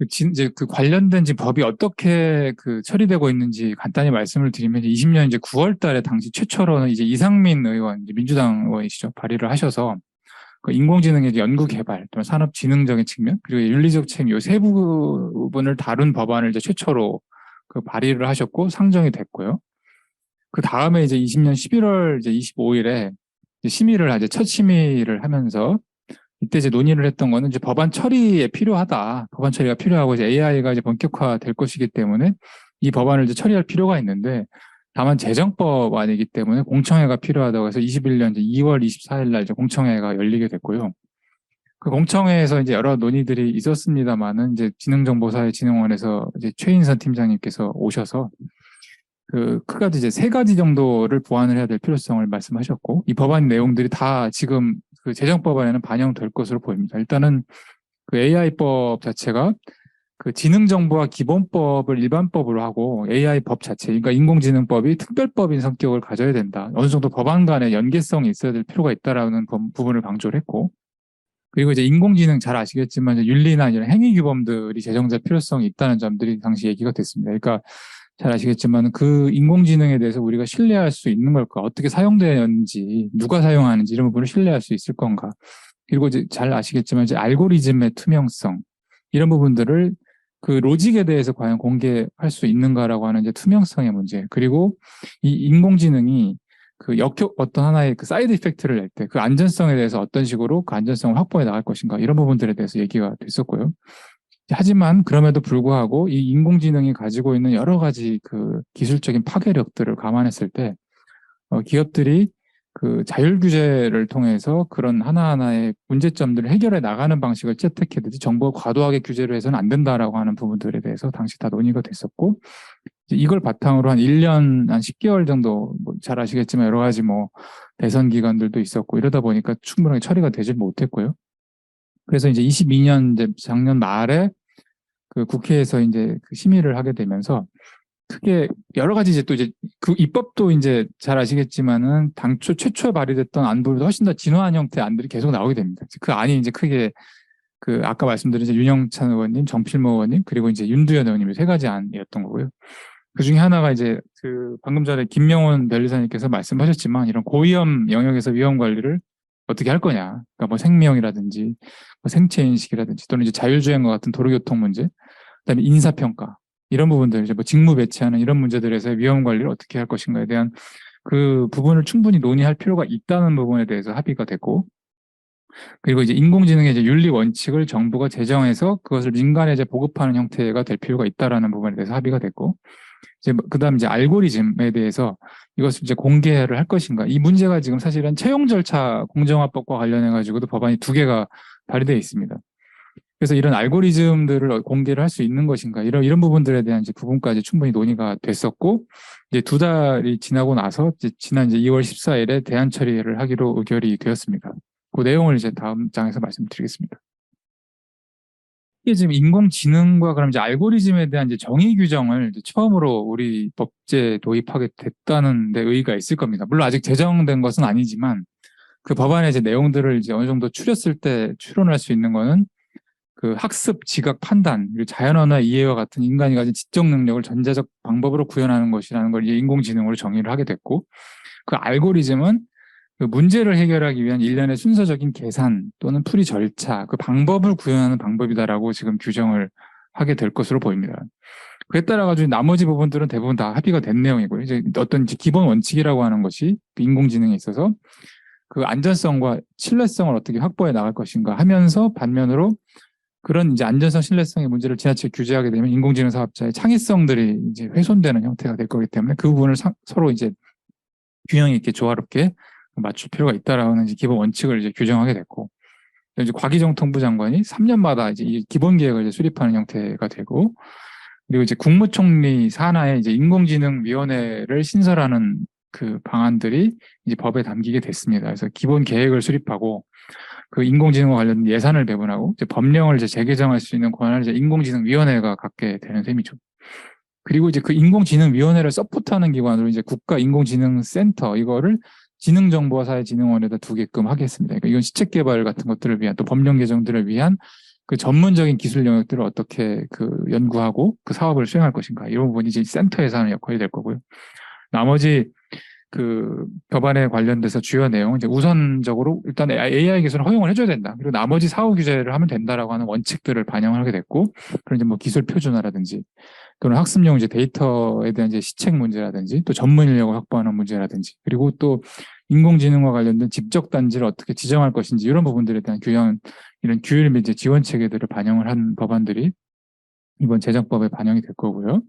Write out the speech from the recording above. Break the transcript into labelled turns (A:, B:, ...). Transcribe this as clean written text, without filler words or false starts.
A: 이제 그 관련된 지금 법이 어떻게 그 처리되고 있는지 간단히 말씀을 드리면, 20년 이제 9월 달에 당시 최초로는 이제 이상민 의원, 이제 민주당 의원이시죠. 발의를 하셔서 그 인공지능의 연구 개발, 또 산업진흥적인 측면, 그리고 윤리적 책임 요 세 부분을 다룬 법안을 이제 최초로 그 발의를 하셨고 상정이 됐고요. 그 다음에 이제 20년 11월 이제 25일에 심의를 이제 첫 심의를 하면서 이때 이제 논의를 했던 거는 이제 법안 처리에 필요하다. 법안 처리가 필요하고 이제 AI가 이제 본격화될 것이기 때문에 이 법안을 이제 처리할 필요가 있는데, 다만 재정법안이기 때문에 공청회가 필요하다고 해서 21년 이제 2월 24일 날 이제 공청회가 열리게 됐고요. 그 공청회에서 이제 여러 논의들이 있었습니다만은 이제 지능정보사회진흥원에서 이제 최인선 팀장님께서 오셔서 크게도 이제 세 가지 정도를 보완을 해야 될 필요성을 말씀하셨고, 이 법안 내용들이 다 지금 그 재정법안에는 반영될 것으로 보입니다. 일단은 그 AI법 자체가 그 지능정보화 기본법을 일반법으로 하고 AI 법 자체, 그러니까 인공지능법이 특별법인 성격을 가져야 된다. 어느 정도 법안 간의 연계성이 있어야 될 필요가 있다라는 부분을 강조를 했고, 그리고 이제 인공지능 잘 아시겠지만 이제 윤리나 이런 행위 규범들이 제정될 필요성이 있다는 점들이 당시 얘기가 됐습니다. 그러니까 잘 아시겠지만 그 인공지능에 대해서 우리가 신뢰할 수 있는 걸까? 어떻게 사용되는지, 누가 사용하는지 이런 부분을 신뢰할 수 있을 건가? 그리고 이제 잘 아시겠지만 이제 알고리즘의 투명성 이런 부분들을 그 로직에 대해서 과연 공개할 수 있는가라고 하는 이제 투명성의 문제, 그리고 이 인공지능이 그 어떤 하나의 그 사이드 이펙트를 낼 때 그 안전성에 대해서 어떤 식으로 그 안전성을 확보해 나갈 것인가, 이런 부분들에 대해서 얘기가 됐었고요. 하지만 그럼에도 불구하고 이 인공지능이 가지고 있는 여러 가지 그 기술적인 파괴력들을 감안했을 때 기업들이 그 자율 규제를 통해서 그런 하나하나의 문제점들을 해결해 나가는 방식을 채택해야지 정부가 과도하게 규제를 해서는 안 된다라고 하는 부분들에 대해서 당시 다 논의가 됐었고, 이걸 바탕으로 한 1년, 한 10개월 정도, 잘 아시겠지만 여러 가지 대선 기간들도 있었고 이러다 보니까 충분하게 처리가 되질 못했고요. 그래서 이제 22년 이제 작년 말에 그 국회에서 이제 그 심의를 하게 되면서 크게 여러 가지 이제 또 이제 그 입법도 이제 잘 아시겠지만은 당초 최초에 발의됐던 안보다 훨씬 더 진화한 형태의 안들이 계속 나오게 됩니다. 그 안이 이제 크게 그 아까 말씀드린 이제 윤영찬 의원님, 정필모 의원님, 그리고 이제 윤두현 의원님의 세 가지 안이었던 거고요. 그 중에 하나가 이제 그 방금 전에 김명훈 변리사님께서 말씀하셨지만 이런 고위험 영역에서 위험 관리를 어떻게 할 거냐. 그러니까 생명이라든지 생체 인식이라든지 또는 이제 자율주행과 같은 도로교통 문제, 그다음에 인사평가 이런 부분들, 이제 직무 배치하는 이런 문제들에서의 위험 관리를 어떻게 할 것인가에 대한 그 부분을 충분히 논의할 필요가 있다는 부분에 대해서 합의가 됐고, 그리고 이제 인공지능의 이제 윤리 원칙을 정부가 제정해서 그것을 민간에 이제 보급하는 형태가 될 필요가 있다라는 부분에 대해서 합의가 됐고, 이제 그다음 이제 알고리즘에 대해서 이것을 이제 공개를 할 것인가. 이 문제가 지금 사실은 채용 절차 공정화법과 관련해 가지고도 법안이 2개가 발의되어 있습니다. 그래서 이런 알고리즘들을 공개를 할 수 있는 것인가, 이런 부분들에 대한 이제 부분까지 충분히 논의가 됐었고, 이제 2달이 지나고 나서 지난 이제 2월 14일에 대안 처리를 하기로 의결이 되었습니다. 그 내용을 이제 다음 장에서 말씀드리겠습니다. 이게 지금 인공지능과 그럼 이제 알고리즘에 대한 이제 정의 규정을 이제 처음으로 우리 법제에 도입하게 됐다는 데 의의가 있을 겁니다. 물론 아직 제정된 것은 아니지만 그 법안의 이제 내용들을 이제 어느 정도 추렸을 때 추론할 수 있는 거는 그 학습, 지각, 판단, 그리고 자연 언어 이해와 같은 인간이 가진 지적 능력을 전자적 방법으로 구현하는 것이라는 걸 이제 인공지능으로 정의를 하게 됐고, 그 알고리즘은 그 문제를 해결하기 위한 일련의 순서적인 계산 또는 풀이 절차, 그 방법을 구현하는 방법이다라고 지금 규정을 하게 될 것으로 보입니다. 그에 따라 가지고 나머지 부분들은 대부분 다 합의가 된 내용이고요. 이제 어떤 기본 원칙이라고 하는 것이 그 인공지능에 있어서 그 안전성과 신뢰성을 어떻게 확보해 나갈 것인가 하면서, 반면으로 그런 이제 안전성, 신뢰성의 문제를 지나치게 규제하게 되면 인공지능 사업자의 창의성들이 이제 훼손되는 형태가 될 거기 때문에 그 부분을 서로 이제 균형 있게 조화롭게 맞출 필요가 있다라는 이제 기본 원칙을 이제 규정하게 됐고, 이제 과기정통부 장관이 3년마다 이제 이 기본 계획을 이제 수립하는 형태가 되고, 그리고 이제 국무총리 산하에 이제 인공지능위원회를 신설하는 그 방안들이 이제 법에 담기게 됐습니다. 그래서 기본 계획을 수립하고 그 인공지능과 관련된 예산을 배분하고 이제 법령을 이제 재개정할 수 있는 권한을 이제 인공지능위원회가 갖게 되는 셈이죠. 그리고 이제 그 인공지능위원회를 서포트하는 기관으로 이제 국가인공지능센터, 이거를 지능정보사회진흥원에다 두게끔 하겠습니다. 그러니까 이건 시책 개발 같은 것들을 위한, 또 법령 개정들을 위한 그 전문적인 기술 영역들을 어떻게 그 연구하고 그 사업을 수행할 것인가 이런 부분이 이제 센터에서 하는 역할이 될 거고요. 나머지 그 법안에 관련돼서 주요 내용은 이제 우선적으로 일단 AI 기술을 허용을 해줘야 된다. 그리고 나머지 사후 규제를 하면 된다라고 하는 원칙들을 반영하게 됐고, 그런 이제 뭐 기술 표준화라든지 또는 학습용 이제 데이터에 대한 이제 시책 문제라든지 또 전문 인력을 확보하는 문제라든지 그리고 또 인공지능과 관련된 집적 단지를 어떻게 지정할 것인지 이런 부분들에 대한 규정, 이런 규율 및 이제 지원 체계들을 반영을 한 법안들이 이번 제정법에 반영이 될 거고요.